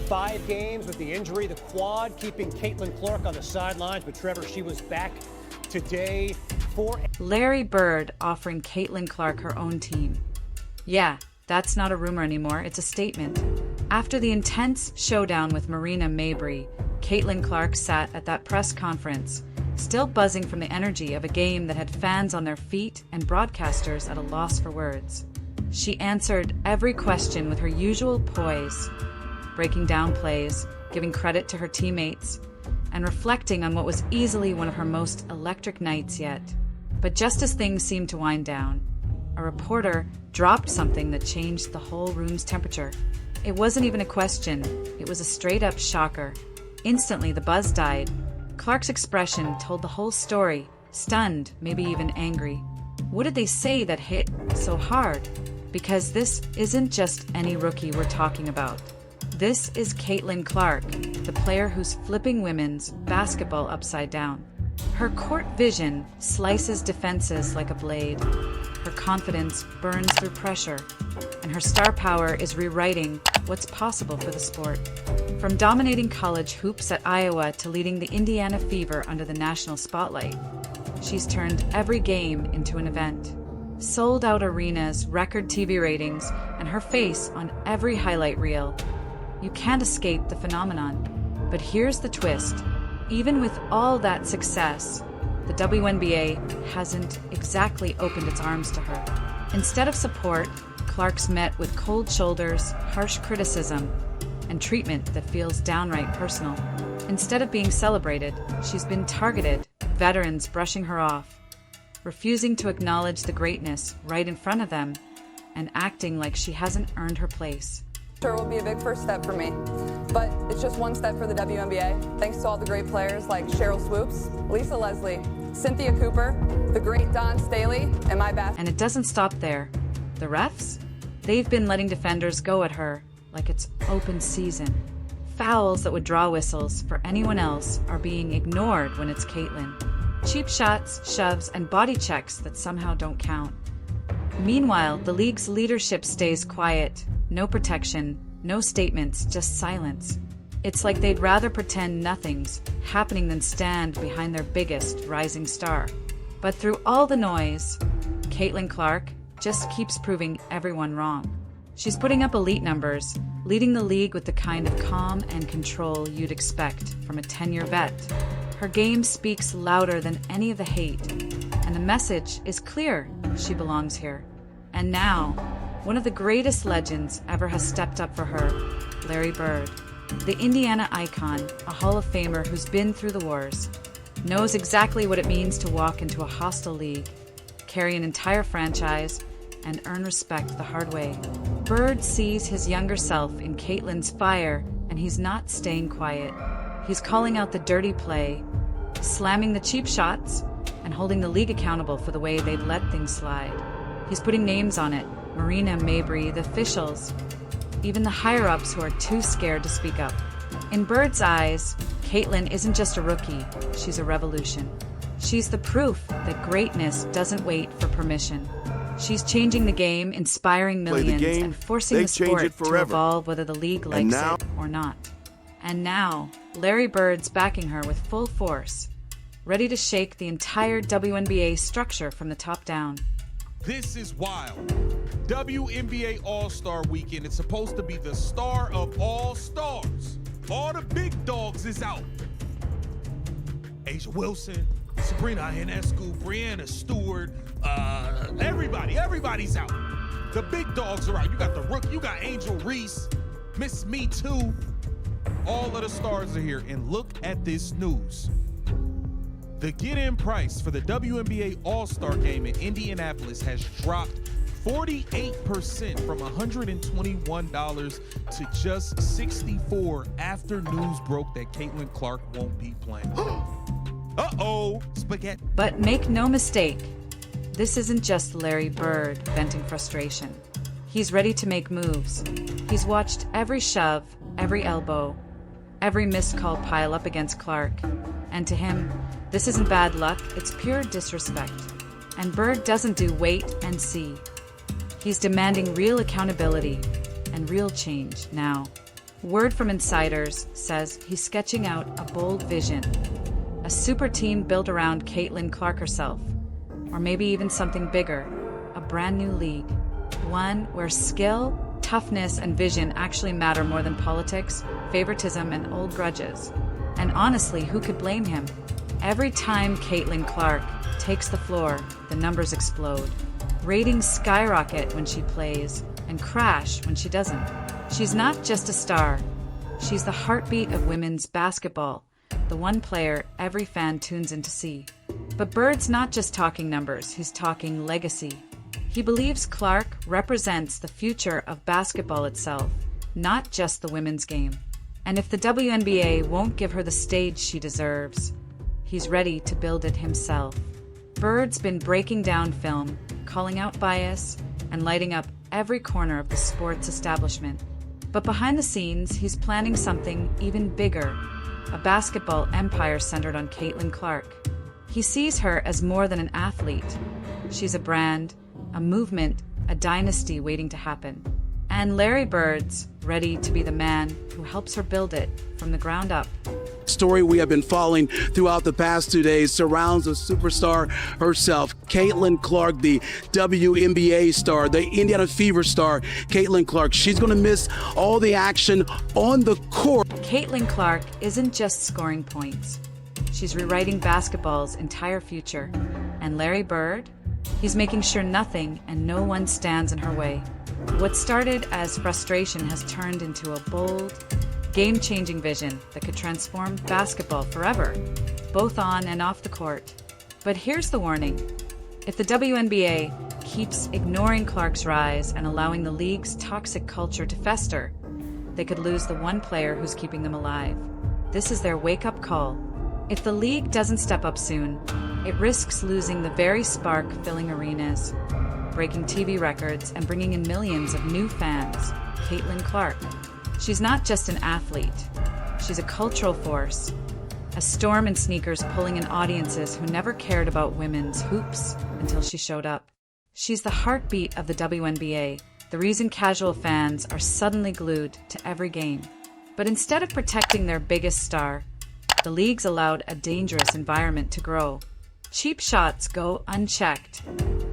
5 games with the injury, the quad, keeping Caitlin Clark on the sidelines. But Trevor, she was back today for... Larry Bird offering Caitlin Clark her own team. Yeah, that's not a rumor anymore, it's a statement. After the intense showdown with Marina Mabrey, Caitlin Clark sat at that press conference, still buzzing from the energy of a game that had fans on their feet and broadcasters at a loss for words. She answered every question with her usual poise, breaking down plays, giving credit to her teammates, and reflecting on what was easily one of her most electric nights yet. But just as things seemed to wind down, a reporter dropped something that changed the whole room's temperature. It wasn't even a question, it was a straight-up shocker. Instantly, the buzz died. Clark's expression told the whole story, stunned, maybe even angry. What did they say that hit so hard? Because this isn't just any rookie we're talking about. This is Caitlin Clark, the player who's flipping women's basketball upside down. Her court vision slices defenses like a blade. Her confidence burns through pressure, and her star power is rewriting what's possible for the sport. From dominating college hoops at Iowa to leading the Indiana Fever under the national spotlight, she's turned every game into an event. Sold-out arenas, record TV ratings, and her face on every highlight reel. You can't escape the phenomenon. But here's the twist. Even with all that success, the WNBA hasn't exactly opened its arms to her. Instead of support, Clark's met with cold shoulders, harsh criticism, and treatment that feels downright personal. Instead of being celebrated, she's been targeted, veterans brushing her off, refusing to acknowledge the greatness right in front of them, and acting like she hasn't earned her place. Sure will be a big first step for me, but it's just one step for the WNBA. Thanks to all the great players like Cheryl Swoops, Lisa Leslie, Cynthia Cooper, the great Dawn Staley, and my basket. And it doesn't stop there. The refs? They've been letting defenders go at her like it's open season. Fouls that would draw whistles for anyone else are being ignored when it's Caitlin. Cheap shots, shoves, and body checks that somehow don't count. Meanwhile, the league's leadership stays quiet. No protection, no statements, just silence. It's like they'd rather pretend nothing's happening than stand behind their biggest rising star. But through all the noise, Caitlin Clark just keeps proving everyone wrong. She's putting up elite numbers, leading the league with the kind of calm and control you'd expect from a 10-year vet. Her game speaks louder than any of the hate, and the message is clear: she belongs here. And now, one of the greatest legends ever has stepped up for her, Larry Bird. The Indiana icon, a Hall of Famer who's been through the wars, knows exactly what it means to walk into a hostile league, carry an entire franchise, and earn respect the hard way. Bird sees his younger self in Caitlin's fire, and he's not staying quiet. He's calling out the dirty play, slamming the cheap shots, and holding the league accountable for the way they've let things slide. He's putting names on it: Marina Mabrey, the officials, even the higher-ups who are too scared to speak up. In Bird's eyes, Caitlin isn't just a rookie, she's a revolution. She's the proof that greatness doesn't wait for permission. She's changing the game, inspiring millions, and forcing the sport to evolve whether the league likes it or not. And now, Larry Bird's backing her with full force, ready to shake the entire WNBA structure from the top down. This is wild. WNBA All-Star Weekend is supposed to be the star of all stars. All the big dogs is out. Asia Wilson, Sabrina Ionescu, Brianna Stewart, everybody's out. The big dogs are out. You got the rookie, you got Angel Reese, Miss Me Too. All of the stars are here, and look at this news. The get-in price for the WNBA All-Star Game in Indianapolis has dropped 48% from $121 to just $64 after news broke that Caitlin Clark won't be playing. Uh-oh, spaghetti. But make no mistake, this isn't just Larry Bird venting frustration. He's ready to make moves. He's watched every shove, every elbow, every missed call pile up against Clark. And to him, this isn't bad luck, it's pure disrespect. And Bird doesn't do wait and see. He's demanding real accountability and real change now. Word from insiders says he's sketching out a bold vision. A super team built around Caitlin Clark herself. Or maybe even something bigger, a brand new league. One where skill, toughness, and vision actually matter more than politics, favoritism, and old grudges. And honestly, who could blame him? Every time Caitlin Clark takes the floor, the numbers explode. Ratings skyrocket when she plays, and crash when she doesn't. She's not just a star. She's the heartbeat of women's basketball, the one player every fan tunes in to see. But Bird's not just talking numbers, he's talking legacy. He believes Clark represents the future of basketball itself, not just the women's game. And if the WNBA won't give her the stage she deserves, he's ready to build it himself. Bird's been breaking down film, calling out bias, and lighting up every corner of the sports establishment. But behind the scenes, he's planning something even bigger, a basketball empire centered on Caitlin Clark. He sees her as more than an athlete. She's a brand, a movement, a dynasty waiting to happen. And Larry Bird's ready to be the man who helps her build it from the ground up. Story we have been following throughout the past 2 days surrounds a superstar herself, Caitlin Clark, the WNBA star, the Indiana Fever star, Caitlin Clark. She's going to miss all the action on the court. Caitlin Clark isn't just scoring points. She's rewriting basketball's entire future. And Larry Bird? He's making sure nothing and no one stands in her way. What started as frustration has turned into a bold, game-changing vision that could transform basketball forever, both on and off the court. But here's the warning. If the WNBA keeps ignoring Clark's rise and allowing the league's toxic culture to fester, they could lose the one player who's keeping them alive. This is their wake-up call. If the league doesn't step up soon, it risks losing the very spark filling arenas, breaking TV records, and bringing in millions of new fans. Caitlin Clark. She's not just an athlete. She's a cultural force, a storm in sneakers pulling in audiences who never cared about women's hoops until she showed up. She's the heartbeat of the WNBA, the reason casual fans are suddenly glued to every game. But instead of protecting their biggest star, the league's allowed a dangerous environment to grow. Cheap shots go unchecked,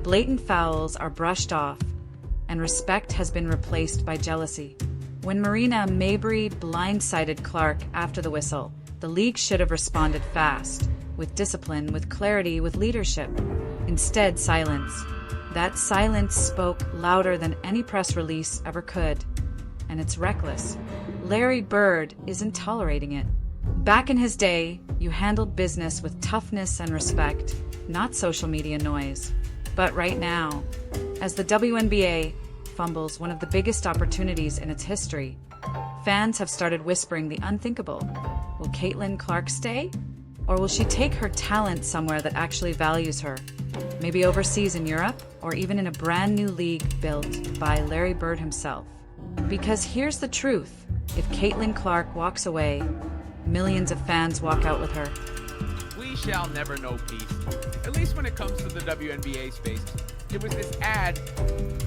blatant fouls are brushed off, and respect has been replaced by jealousy. When Marina Mabrey blindsided Clark after the whistle, the league should have responded fast, with discipline, with clarity, with leadership. Instead, silence. That silence spoke louder than any press release ever could. And it's reckless. Larry Bird isn't tolerating it. Back in his day, you handled business with toughness and respect, not social media noise. But right now, as the WNBA fumbles one of the biggest opportunities in its history, fans have started whispering the unthinkable. Will Caitlin Clark stay? Or will she take her talent somewhere that actually values her? Maybe overseas in Europe, or even in a brand new league built by Larry Bird himself. Because here's the truth. If Caitlin Clark walks away, millions of fans walk out with her. We shall never know peace, at least when it comes to the WNBA space. It was this ad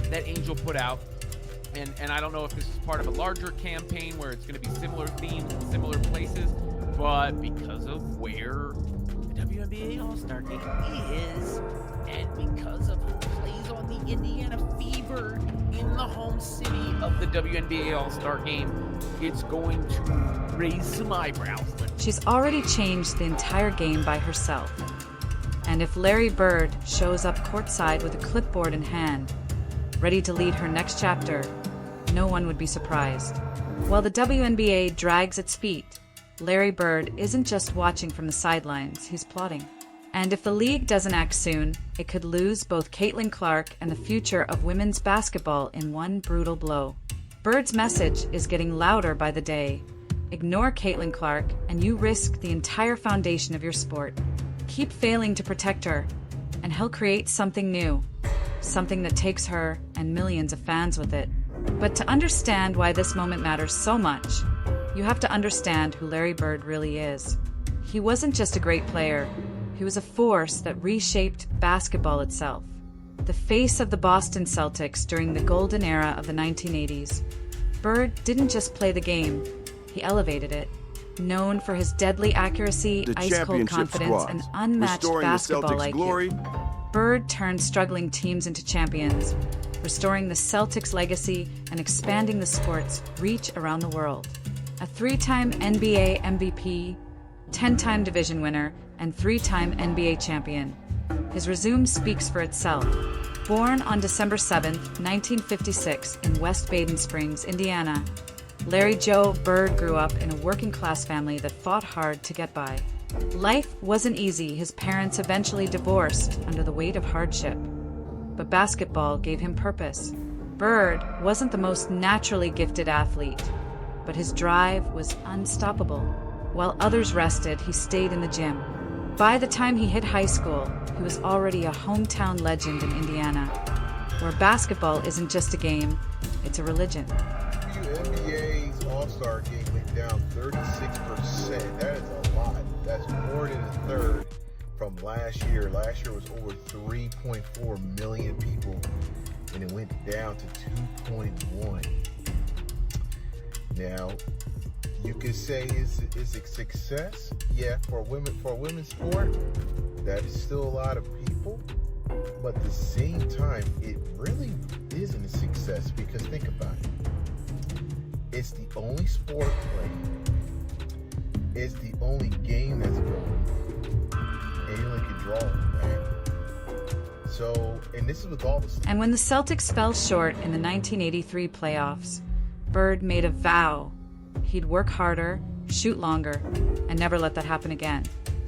that Angel put out, and I don't know if this is part of a larger campaign where it's going to be similar themes in similar places, but because of where the WNBA All-Star Game is, and because of who plays on the Indiana Fever in the home city of the WNBA All-Star Game, it's going to raise some eyebrows. She's already changed the entire game by herself. And if Larry Bird shows up courtside with a clipboard in hand, ready to lead her next chapter, no one would be surprised. While the WNBA drags its feet, Larry Bird isn't just watching from the sidelines, he's plotting. And if the league doesn't act soon, it could lose both Caitlin Clark and the future of women's basketball in one brutal blow. Bird's message is getting louder by the day. Ignore Caitlin Clark, and you risk the entire foundation of your sport. Keep failing to protect her, and he'll create something new. Something that takes her and millions of fans with it. But to understand why this moment matters so much, you have to understand who Larry Bird really is. He wasn't just a great player. He was a force that reshaped basketball itself. The face of the Boston Celtics during the golden era of the 1980s. Bird didn't just play the game, he elevated it. Known for his deadly accuracy, ice-cold confidence, and unmatched basketball IQ, Bird turned struggling teams into champions, restoring the Celtics' legacy and expanding the sport's reach around the world. A 3-time NBA MVP, 10-time division winner, and 3-time NBA champion, his resume speaks for itself. Born on December 7, 1956, in West Baden Springs, Indiana, Larry Joe Bird grew up in a working-class family that fought hard to get by. Life wasn't easy. His parents eventually divorced under the weight of hardship. But basketball gave him purpose. Bird wasn't the most naturally gifted athlete, but his drive was unstoppable. While others rested, he stayed in the gym. By the time he hit high school, he was already a hometown legend in Indiana, where basketball isn't just a game, it's a religion. WNBA's All-Star game went down 36%. That is a lot. That's more than a third from last year. Last year was over 3.4 million people, and it went down to 2.1. Now, you could say is a success. Yeah, for women's sport, that is still a lot of people. But at the same time, it really isn't a success, because think about it. It's the only sport played. It's the only game that's going. And you only can draw, right? So, and this is with all the... And when the Celtics fell short in the 1983 playoffs, Bird made a vow. He'd work harder, shoot longer, and never let that happen again.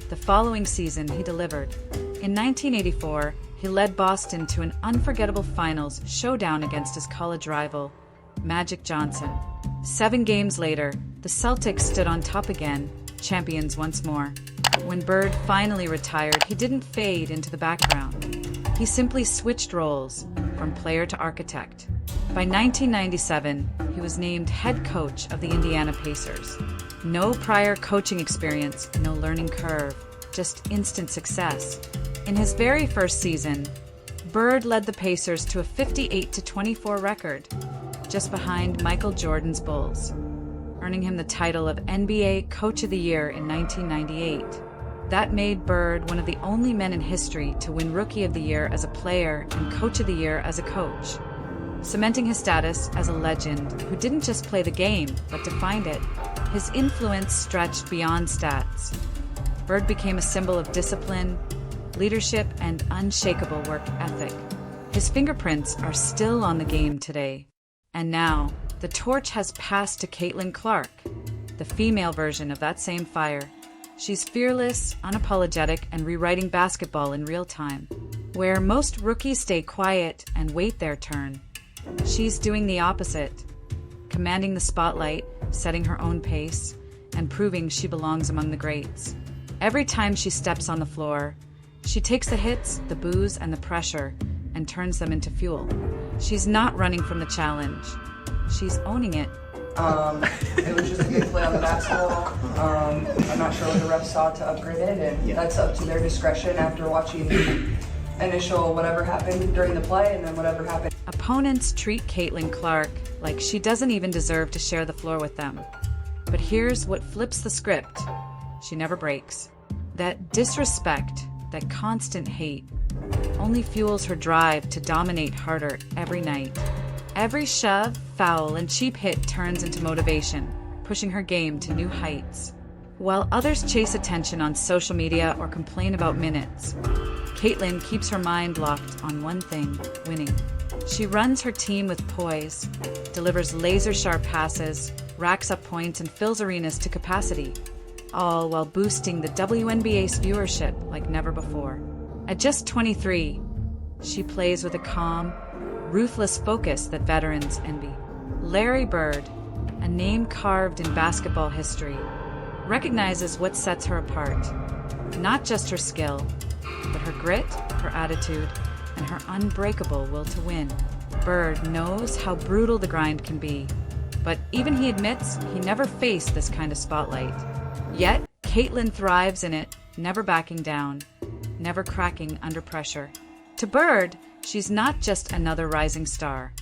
The following season, he delivered. In 1984, he led Boston to an unforgettable finals showdown against his college rival, Magic Johnson. 7 games later, the Celtics stood on top again, champions once more. When Bird finally retired, he didn't fade into the background. He simply switched roles from player to architect. By 1997, he was named head coach of the Indiana Pacers. No prior coaching experience, no learning curve, just instant success. In his very first season, Bird led the Pacers to a 58-24 record, just behind Michael Jordan's Bulls, earning him the title of NBA Coach of the Year in 1998. That made Bird one of the only men in history to win Rookie of the Year as a player and Coach of the Year as a coach, cementing his status as a legend who didn't just play the game, but defined it. His influence stretched beyond stats. Bird became a symbol of discipline, leadership, and unshakable work ethic. His fingerprints are still on the game today. And now, the torch has passed to Caitlin Clark, the female version of that same fire. She's fearless, unapologetic, and rewriting basketball in real time. Where most rookies stay quiet and wait their turn, she's doing the opposite, commanding the spotlight, setting her own pace, and proving she belongs among the greats. Every time she steps on the floor, she takes the hits, the boos, and the pressure, and turns them into fuel. She's not running from the challenge. She's owning it. It was just a good play on the basketball. I'm not sure what the refs saw to upgrade it, and that's up to their discretion after watching the initial whatever happened during the play and then whatever happened. Opponents treat Caitlin Clark like she doesn't even deserve to share the floor with them. But here's what flips the script. She never breaks. That disrespect, that constant hate, only fuels her drive to dominate harder every night. Every shove, foul, and cheap hit turns into motivation, pushing her game to new heights. While others chase attention on social media or complain about minutes, Caitlin keeps her mind locked on one thing: winning. She runs her team with poise, delivers laser-sharp passes, racks up points, and fills arenas to capacity, all while boosting the WNBA's viewership like never before. At just 23, she plays with a calm, ruthless focus that veterans envy. Larry Bird, a name carved in basketball history, recognizes what sets her apart. Not just her skill, but her grit, her attitude, and her unbreakable will to win. Bird knows how brutal the grind can be, but even he admits he never faced this kind of spotlight. Yet, Caitlin thrives in it, never backing down, never cracking under pressure. To Bird, she's not just another rising star.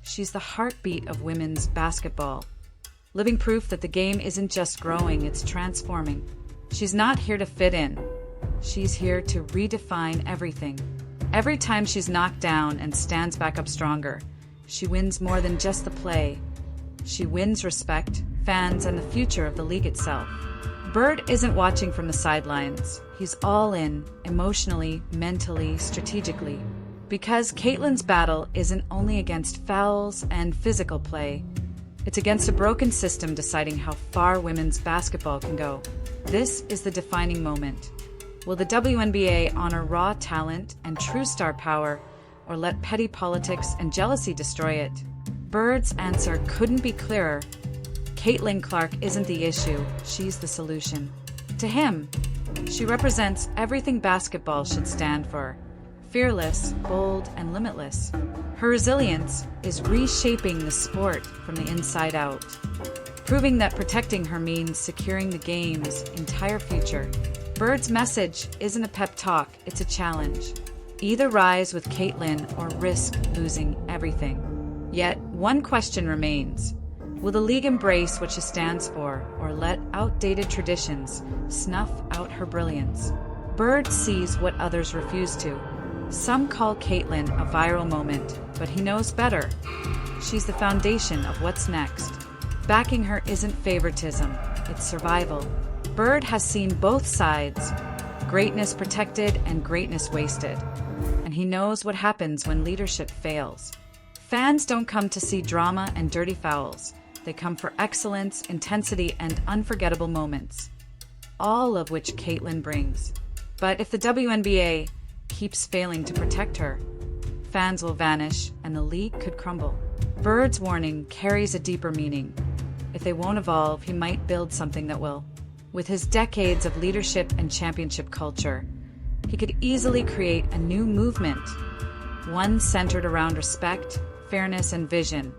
She's the heartbeat of women's basketball, living proof that the game isn't just growing, it's transforming. She's not here to fit in. She's here to redefine everything. Every time she's knocked down and stands back up stronger, she wins more than just the play. She wins respect, fans, and the future of the league itself. Bird isn't watching from the sidelines. He's all in, emotionally, mentally, strategically. Because Caitlin's battle isn't only against fouls and physical play, it's against a broken system deciding how far women's basketball can go. This is the defining moment. Will the WNBA honor raw talent and true star power, or let petty politics and jealousy destroy it? Bird's answer couldn't be clearer. Caitlin Clark isn't the issue, she's the solution. To him, she represents everything basketball should stand for. Fearless, bold, and limitless. Her resilience is reshaping the sport from the inside out, proving that protecting her means securing the game's entire future. Bird's message isn't a pep talk, it's a challenge. Either rise with Caitlin or risk losing everything. Yet, one question remains. Will the league embrace what she stands for, or let outdated traditions snuff out her brilliance? Bird sees what others refuse to. Some call Caitlin a viral moment, but he knows better. She's the foundation of what's next. Backing her isn't favoritism, it's survival. Bird has seen both sides, greatness protected and greatness wasted. And he knows what happens when leadership fails. Fans don't come to see drama and dirty fouls. They come for excellence, intensity, and unforgettable moments, all of which Caitlin brings. But if the WNBA keeps failing to protect her, fans will vanish and the league could crumble. Bird's warning carries a deeper meaning. If they won't evolve, he might build something that will. With his decades of leadership and championship culture, he could easily create a new movement, one centered around respect, fairness, and vision,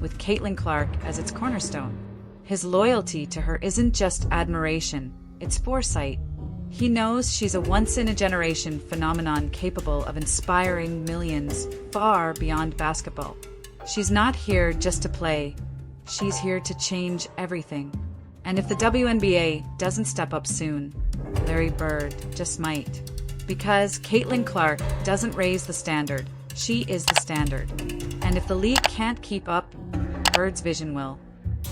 with Caitlin Clark as its cornerstone. His loyalty to her isn't just admiration, it's foresight. He knows she's a once-in-a-generation phenomenon capable of inspiring millions far beyond basketball. She's not here just to play. She's here to change everything. And if the WNBA doesn't step up soon, Larry Bird just might. Because Caitlin Clark doesn't raise the standard, she is the standard. And if the league can't keep up, Bird's vision will.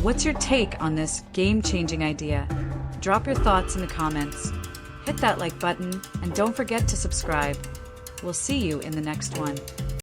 What's your take on this game-changing idea? Drop your thoughts in the comments. Hit that like button, and don't forget to subscribe. We'll see you in the next one.